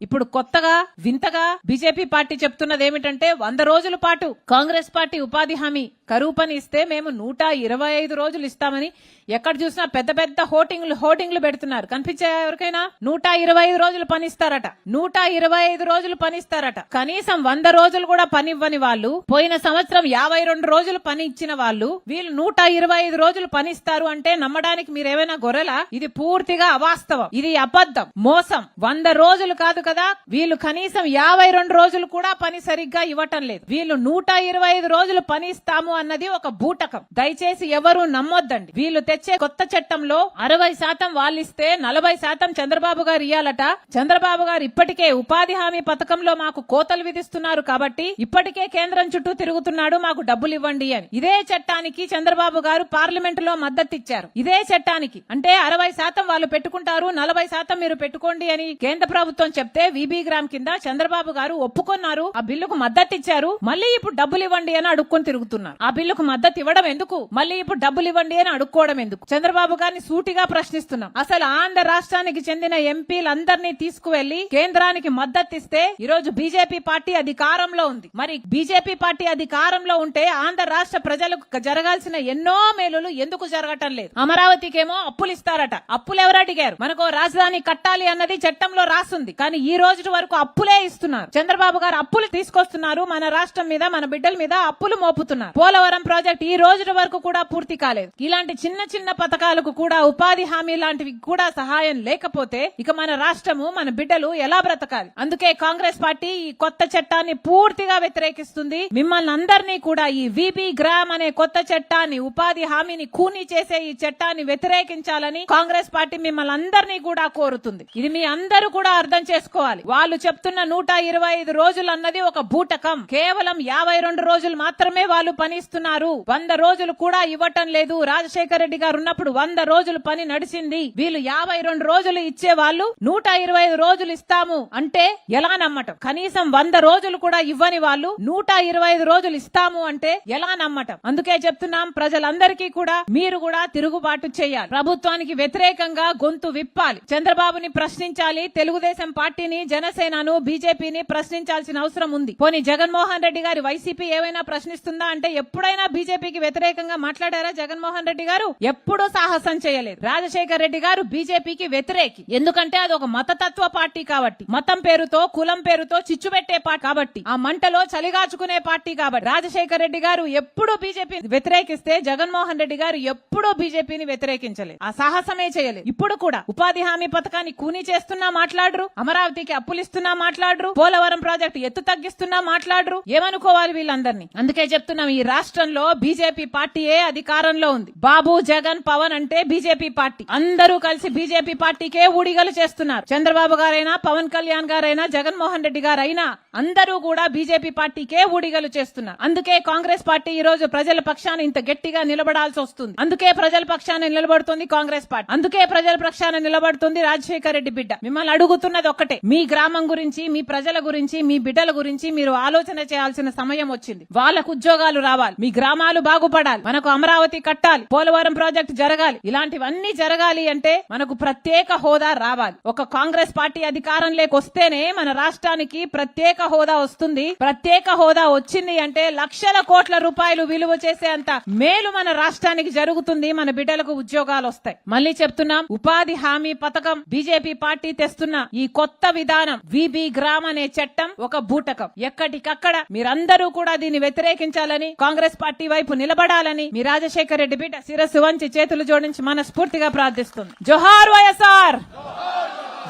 ఇప్పుడు కొత్తగా వింతగా బీజేపీ పార్టీ చెప్తున్నది ఏమిటంటే 100 రోజుల పాటు కాంగ్రెస్ పార్టీ ఉపాధి హామీ కరువు పని ఇస్తే మేము 125 రోజులు ఇస్తామని ఎక్కడ చూసినా పెద్ద పెద్ద హోర్డింగ్లు పెడుతున్నారు. కనిపించే ఎవరికైనా 125 రోజులు పనిస్తారట, 125 రోజులు పనిస్తారట. కనీసం 100 రోజులు కూడా పని ఇవ్వని వాళ్ళు, పోయిన సంవత్సరం 52 రోజులు పని ఇచ్చిన వాళ్ళు వీళ్ళు 125 రోజులు పనిస్తారు అంటే నమ్మడానికి మీరేమైనా గొర్రెలా? ఇది పూర్తిగా అవాస్తవం, ఇది అబద్ధం, మోసం. 100 రోజులు కాదు కదా, వీళ్ళు కనీసం 52 రోజులు కూడా పని సరిగ్గా ఇవ్వటం లేదు. వీళ్ళు 125 రోజులు పని ఇస్తాము అన్నది ఒక బూటకం. దయచేసి ఎవరు నమ్మొద్దండి. వీళ్ళు తెచ్చే కొత్త చట్టంలో 60% వాళ్ళు ఇస్తే 40% చంద్రబాబు గారు ఇయ్యాలట. చంద్రబాబు గారు ఇప్పటికే ఉపాధి హామీ పథకంలో మాకు కోతలు విధిస్తున్నారు కాబట్టి ఇప్పటికే కేంద్రం చుట్టూ తిరుగుతున్నాడు, మాకు డబ్బులు ఇవ్వండి అని. ఇదే చట్టానికి చంద్రబాబు గారు పార్లమెంట్ లో మద్దతు ఇచ్చారు. ఇదే చట్టానికి అంటే 60% వాళ్ళు పెట్టుకుంటారు, 40% మీరు పెట్టుకోండి అని కేంద్ర ప్రభుత్వం చెప్తే వీబీ గ్రామ్ కింద చంద్రబాబు గారు ఒప్పుకున్నారు, ఆ బిల్లుకు మద్దతు ఇచ్చారు. మళ్ళీ ఇప్పుడు డబ్బులు ఇవ్వండి అని అడుక్కొని తిరుగుతున్నారు. ఆ బిల్లుకు మద్దతు ఇవ్వడం ఎందుకు, మళ్ళీ ఇప్పుడు డబ్బులు ఇవ్వండి అని అడుక్కోవడం ఎందుకు? చంద్రబాబు గారిని సూటిగా ప్రశ్నిస్తున్నాం. అసలు ఆంధ్ర రాష్ట్రానికి చెందిన ఎంపీలందరినీ తీసుకువెళ్లి కేంద్రానికి మద్దతు ఇస్తే ఈరోజు బీజేపీ పార్టీ అధికారంలో ఉంది. మరి బీజేపీ పార్టీ అధికారంలో ఉంటే ఆంధ్ర రాష్ట్ర ప్రజలకు జరగాల్సిన ఎన్నో మేలులు ఎందుకు జరగటం లేదు? అమరావతికేమో అప్పులు ఇస్తారట. అప్పులు ఎవరు అడిగారు? మనకు రాజధాని కట్టాలి అన్నది చట్టంలో రాసుంది, కానీ ఈ రోజు వరకు అప్పులే ఇస్తున్నారు. చంద్రబాబు గారు అప్పులు తీసుకొస్తున్నారు, మన రాష్ట్రం మీద మన బిడ్డల మీద అప్పులు మోపుతున్నారు. పోలవరం ప్రాజెక్ట్ ఈ రోజు వరకు కూడా పూర్తి కాలేదు. ఇలాంటి చిన్న చిన్న పథకాలకు కూడా, ఉపాధి హామీ లాంటివి కూడా సహాయం లేకపోతే ఇక మన రాష్ట్రము మన బిడ్డలు ఎలా బ్రతకాలి? అందుకే కాంగ్రెస్ పార్టీ ఈ కొత్త చట్టాన్ని పూర్తిగా వ్యతిరేకిస్తుంది. మిమ్మల్ని అందరినీ కూడా ఈ వీబీ గ్రామ్ అనే కొత్త చట్టాన్ని, ఉపాధి హామీని ఖూనీ చేసే ఈ చట్టాన్ని వ్యతిరేకించాలని కాంగ్రెస్ పార్టీ మిమ్మల్ని అందరినీ కూడా కోరుతుంది. ఇది మీ అందరూ కూడా అర్థం చేసుకోవాలి. వాళ్ళు చెప్తున్న 125 రోజులు అన్నది ఒక బూటకం. కేవలం 52 రోజులు మాత్రమే వాళ్ళు పనిస్తున్నారు, 100 రోజులు కూడా ఇవ్వటం లేదు. రాజశేఖర రెడ్డి గారు ఉన్నప్పుడు 100 రోజులు పని నడిచింది. వీళ్ళు 52 రోజులు ఇచ్చే వాళ్ళు 125 రోజులు ఇస్తాము అంటే ఎలా నమ్మటం? కనీసం 100 రోజులు కూడా ఇవ్వని వాళ్ళు 125 రోజులు ఇస్తాము అంటే ఎలా నమ్మటం? అందుకే చెప్తున్నాం, ప్రజలందరికీ కూడా మీరు కూడా తిరుగుబాటు చేయాలి. ప్రభుత్వానికి వ్యతిరేకంగా గొంతు విప్పాలి. చంద్రబాబుని ప్రశ్నించాలి. తెలుగుదేశం పార్టీని, జనసేనను, బీజేపీని ప్రశ్నించాల్సిన అవసరం ఉంది. పోనీ జగన్మోహన్ రెడ్డి గారి వైసీపీ ఏమైనా ప్రశ్నిస్తుందా అంటే ఎప్పుడైనా బీజేపీకి వ్యతిరేకంగా మాట్లాడారా? జగన్మోహన్ రెడ్డి గారు ఎప్పుడూ సాహసం చేయలేదు. రాజశేఖర్ రెడ్డి గారు బీజేపీకి వ్యతిరేకి, ఎందుకంటే అది ఒక మతతత్వ పార్టీ కాబట్టి, మతం పేరుతో, కులం పేరుతో చిచ్చు పెట్టే పార్టీ కాబట్టి, ఆ మంటలో చలిగాచుకునే పార్టీ కాబట్టి రాజశేఖర్ రెడ్డి గారు ఎప్పుడూ బీజేపీ వ్యతిరేకిస్తే జగన్మోహన్ రెడ్డి గారు ఎప్పుడూ బీజేపీని వ్యతిరేకించలేదు, ఆ సాహసమే చేయలేదు. ఇప్పుడు కూడా ఉపాధి హామీ పథకాన్ని కూనీ చేస్తున్నా మాట్లాడరు, అమరావతికి అప్పులు ఇస్తున్నా మాట్లాడరు, పోలవరం ప్రాజెక్టు ఎత్తు తగ్గిస్తున్నా మాట్లాడరు. ఏమనుకోవాలి వీళ్ళందరినీ? అందుకే చెప్తున్నాం, ఈ రాష్ట్రంలో బీజేపీ పార్టీయే అధికారంలో ఉంది. బాబు, జగన్, పవన్ అంటే బీజేపీ పార్టీ. అందరూ కలిసి బీజేపీ పార్టీకే ఊడిగలు చేస్తున్నారు. చంద్రబాబు గారైనా, పవన్ కళ్యాణ్ గారైనా, జగన్మోహన్ రెడ్డి గారైనా అందరూ కూడా బీజేపీ పార్టీకే ఊడిగలు చేస్తున్నారు. అందుకే కాంగ్రెస్ పార్టీ ఈ రోజు ప్రజల పక్షాన ఇంత గట్టిగా నిలబడాల్సి వస్తుంది. అందుకే ప్రజల పక్షాన నిలబడుతుంది కాంగ్రెస్ పార్టీ. అందుకే ప్రజల పక్షాన నిలబడుతుంది రాజశేఖర రెడ్డి బిడ్డ. మిమ్మల్ని అడుగుతున్నది ఒక్కటే, మీ గ్రామం గురించి, మీ ప్రజల గురించి, మీ బిడ్డల గురించి మీరు ఆలోచన చేయాల్సిన సమయం వచ్చింది. వాళ్ళకు ఉద్యోగాలు రావాలి, మీ గ్రామాలు బాగుపడాలి, మనకు అమరావతి కట్టాలి, పోలవరం ప్రాజెక్టు జరగాలి. ఇలాంటివన్నీ జరగాలి అంటే మనకు ప్రత్యేక హోదా రావాలి. ఒక కాంగ్రెస్ పార్టీ అధికారంలోకి వస్తేనే మన రాష్ట్రానికి ప్రత్యేక హోదా వస్తుంది. ప్రత్యేక హోదా వచ్చింది అంటే లక్షల కోట్ల రూపాయలు విలువ చేసే అంత మేలు మన రాష్ట్రానికి జరుగుతుంది. మన బిడ్డలకు ఉద్యోగాలు వస్తాయి. మళ్ళీ చెప్తున్నాం, ఉపాధి హామీ పథకం బీజేపీ పార్టీ తెస్తున్న ఈ కొత్త విధానం, వీబీ గ్రామ్ అనే చట్టం ఒక బూటకం. ఎక్కడికక్కడ మీరందరూ కూడా దీన్ని వ్యతిరేకించాలని, కాంగ్రెస్ పార్టీ వైపు నిలబడాలని మీ రాజశేఖర రెడ్డి బిడ్డ శిరస్సు వంచి చేతులు జోడించి మనస్ఫూర్తిగా ప్రార్థిస్తుంది. జోహార్ వైఎస్ఆర్,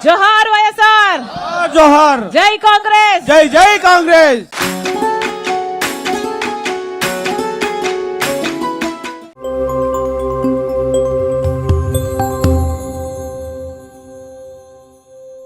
జోహార్ వైఎస్ఆర్, జోహార్. జై కాంగ్రెస్, జై జై కాంగ్రెస్.